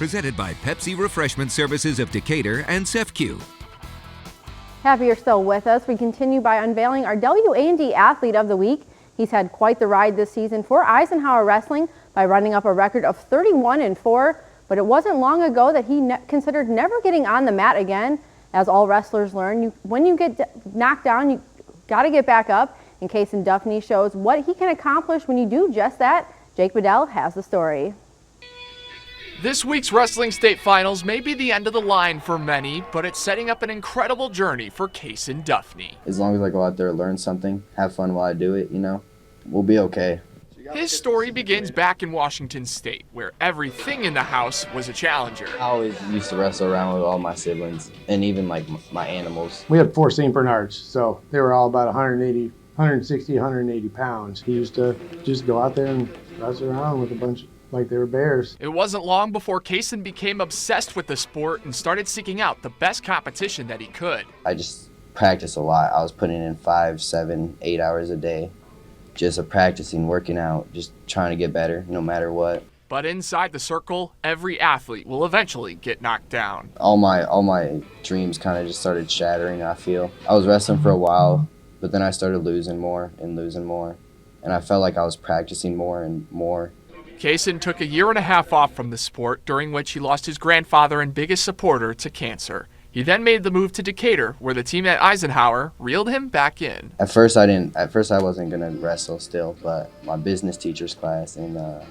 presented by Pepsi Refreshment Services of Decatur and CEFCU. Happy you're still with us. We continue by unveiling our WA&D Athlete of the Week. He's had quite the ride this season for Eisenhower Wrestling by running up a record of 31-4, but it wasn't long ago that he considered never getting on the mat again. As all wrestlers learn, when you get knocked down, you got to get back up, and Kayson Duffney shows what he can accomplish when you do just that. Jake Bedell has the story. This week's Wrestling State Finals may be the end of the line for many, but it's setting up an incredible journey for Kayson Duffney. As long as I go out there and learn something, have fun while I do it, we'll be okay. His story begins back in Washington State, where everything in the house was a challenger. I always used to wrestle around with all my siblings and even like my animals. We had 4 St. Bernards, so they were all about 160, 180 pounds. He used to just go out there and wrestle around with a bunch like they were bears. It wasn't long before Kayson became obsessed with the sport and started seeking out the best competition that he could. I just practiced a lot. I was putting in 5, 7, 8 hours a day, just practicing, working out, just trying to get better no matter what. But inside the circle, every athlete will eventually get knocked down. All my dreams kind of just started shattering, I feel. I was wrestling for a while, but then I started losing more, and I felt like I was practicing more and more. Kayson took a year and a half off from the sport, during which he lost his grandfather and biggest supporter to cancer. He then made the move to Decatur, where the team at Eisenhower reeled him back in. At first I wasn't gonna wrestle still, but my business teacher's class, and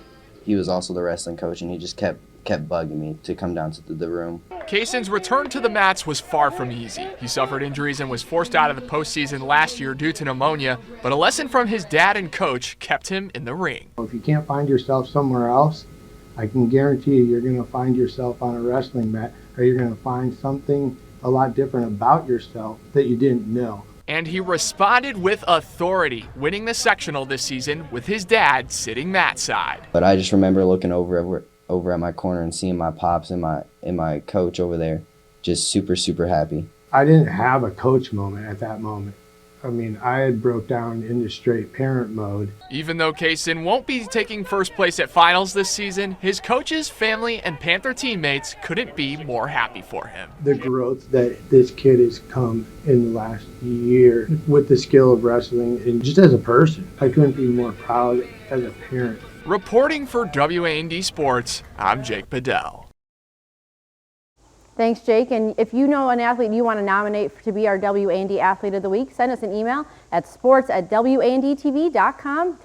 he was also the wrestling coach, and he just kept bugging me to come down to the room. Kayson's return to the mats was far from easy. He suffered injuries and was forced out of the postseason last year due to pneumonia, but a lesson from his dad and coach kept him in the ring. If you can't find yourself somewhere else, I can guarantee you're going to find yourself on a wrestling mat, or you're going to find something a lot different about yourself that you didn't know. And he responded with authority, winning the sectional this season with his dad sitting mat side. But I just remember looking over at my corner and seeing my pops and my coach over there, just super happy. I didn't have a coach moment at that moment. I mean, I had broke down into straight parent mode. Even though Kayson won't be taking first place at finals this season, his coaches, family, and Panther teammates couldn't be more happy for him. The growth that this kid has come in the last year with the skill of wrestling and just as a person, I couldn't be more proud as a parent. Reporting for WA&D Sports, I'm Jake Bedell. Thanks, Jake. And if you know an athlete you want to nominate to be our WA&D Athlete of the Week, send us an email at sports@wandtv.com.